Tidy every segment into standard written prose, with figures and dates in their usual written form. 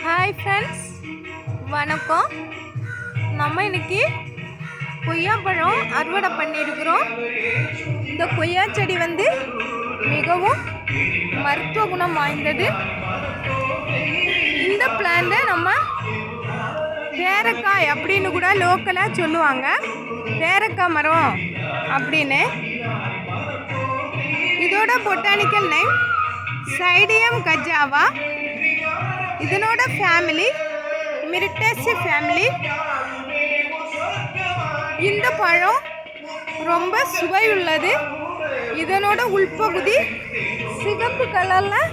Hi friends, வணக்கம். நம்ம இன்னைக்கு கொய்யாப்பழம் அறுவடை பண்ணியிருக்கிறோம். இந்த கொய்யா செடி மிகவும் மருத்துவ குணம் வாய்ந்தது. இந்த பிளான்ட்டை நம்ம பேரக்காய் அப்படின்னு கூட லோக்கலாக சொல்லுவாங்க. பேரக்காய் மரம் அப்படின்னு. இதோட பொட்டானிக்கல் நேம் சைடியம் கஜாவா. இதனோட ஃபேமிலி மிரிட்டேசி ஃபேமிலி. இந்த பழம் ரொம்ப சுவையுள்ளது. இதனோட உள்பகுதி சிகப்பு கலரில்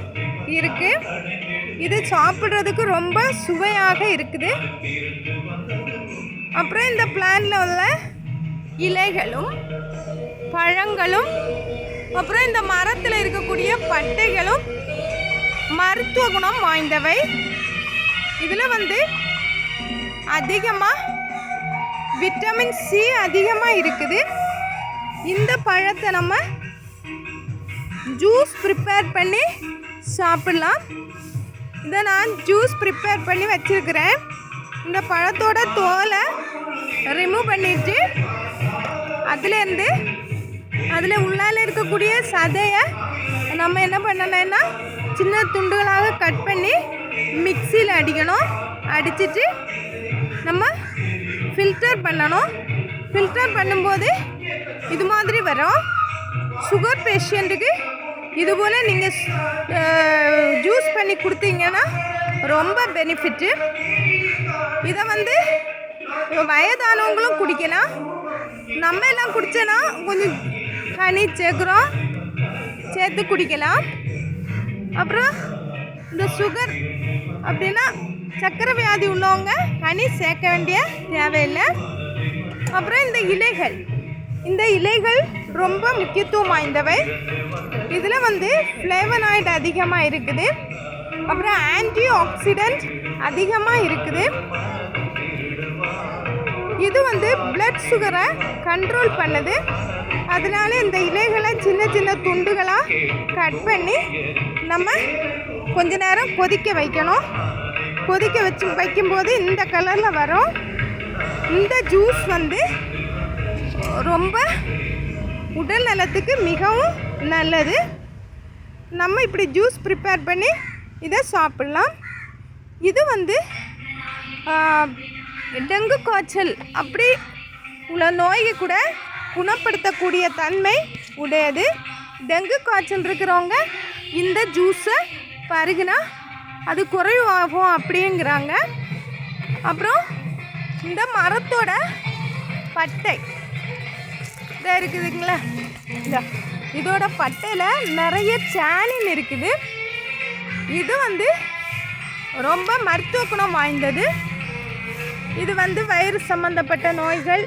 இருக்கு. இது சாப்பிட்றதுக்கு ரொம்ப சுவையாக இருக்குது. அப்புறம் இந்த பிளான்ட்ல உள்ள இலைகளும் பழங்களும் அப்புறம் இந்த மரத்தில் இருக்கக்கூடிய பட்டைகளும் மருத்துவ குணம் வாய்ந்தவை. இதில் அதிகமாக விட்டமின் சி அதிகமாக இருக்குது. இந்த பழத்தை நம்ம ஜூஸ் ப்ரிப்பேர் பண்ணி சாப்பிட்லாம். இதை நான் ஜூஸ் ப்ரிப்பேர் பண்ணி வச்சுருக்கிறேன். இந்த பழத்தோட தோலை ரிமூவ் பண்ணிட்டு அதில் உள்ளால் இருக்கக்கூடிய சதையை நம்ம என்ன பண்ணணும்னா சின்ன துண்டுகளாக கட் பண்ணி மிக்சியில் அடிக்கணும். அடிச்சுட்டு நம்ம ஃபில்டர் பண்ணணும். ஃபில்டர் பண்ணும்போது இது மாதிரி வரும். சுகர் பேஷண்ட்டுக்கு இதுபோல் நீங்கள் ஜூஸ் பண்ணி கொடுத்தீங்கன்னா ரொம்ப பெனிஃபிட்டு. இதை வயதானவங்களும் குடிக்கலாம். நம்ம எல்லாம் குடித்தோன்னா கொஞ்சம் ஹனி சேர்த்து குடிக்கலாம். அப்புறம் இந்த சுகர் அப்படின்னா சர்க்கரை வியாதி உள்ளவங்க ஹனி சேர்க்க வேண்டிய தேவையில்லை. அப்புறம் இந்த இலைகள் ரொம்ப முக்கியத்துவம் வாய்ந்தவை. இதில் ஃப்ளேவனாய்டு அதிகமாக இருக்குது. அப்புறம் ஆன்டி ஆக்சிடென்ட் அதிகமாக இருக்குது. இது பிளட் சுகரை கண்ட்ரோல் பண்ணுது. அதனால இந்த இலைகளை சின்ன சின்ன துண்டுகளாக கட் பண்ணி நம்ம கொஞ்ச நேரம் கொதிக்க வைக்கணும். கொதிக்க வைக்கும்போது இந்த கலரில் வரும். இந்த ஜூஸ் ரொம்ப உடல் நலத்துக்கு மிகவும் நல்லது. நம்ம இப்படி ஜூஸ் ப்ரிப்பேர் பண்ணி இதை சாப்பிட்லாம். இது டெங்கு காய்ச்சல் அப்படி உள்ள நோயை கூட குணப்படுத்தக்கூடிய தன்மை உடையது. டெங்கு காய்ச்சல் இருக்கிறவங்க இந்த ஜூஸை பருகுனா அது குறைவாகும் அப்படிங்கிறாங்க. அப்புறம் இந்த மரத்தோட பட்டை இதாக இருக்குதுங்களா, இதோட பட்டையில் நிறைய சானின் இருக்குது. இது ரொம்ப மருத்துவ குணம் வாய்ந்தது. இது வயிறு சம்பந்தப்பட்ட நோய்கள்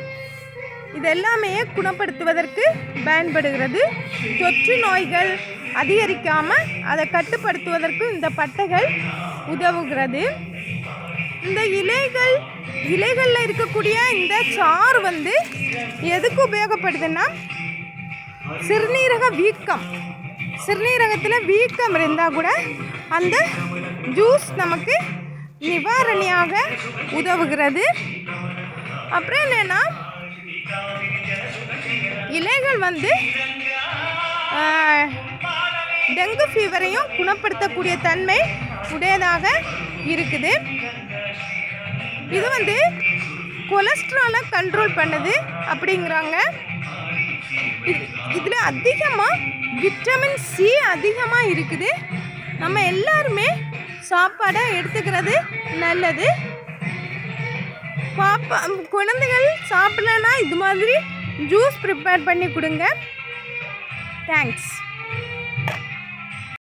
இதெல்லாமே குணப்படுத்துவதற்கு பயன்படுகிறது. தொற்று நோய்கள் அதிகரிக்காமல் அதை கட்டுப்படுத்துவதற்கு இந்த பட்டைகள் உதவுகிறது. இந்த இலைகளில் இருக்கக்கூடிய இந்த சாறு எதுக்கு உபயோகப்படுதுன்னா சிறுநீரகத்தில் வீக்கம் இருந்தால் கூட அந்த ஜூஸ் நமக்கு நிவாரணியாக உதவுகிறது. அப்புறம் என்னென்னா இலைகள் டெங்கு ஃபீவரையும் குணப்படுத்தக்கூடிய தன்மை உடையதாக இருக்குது. இது கொலஸ்ட்ராலை கண்ட்ரோல் பண்ணுது அப்படிங்கிறாங்க. இதில் அதிகமாக விட்டமின் சி அதிகமாக இருக்குது. நம்ம எல்லாருமே சாப்பாடை எடுத்துக்கிறது நல்லது. குழந்தைகள் சாப்பிடலன்னா இது மாதிரி ஜூஸ் ப்ரிப்பேர் பண்ணி கொடுங்க. தேங்க்ஸ்.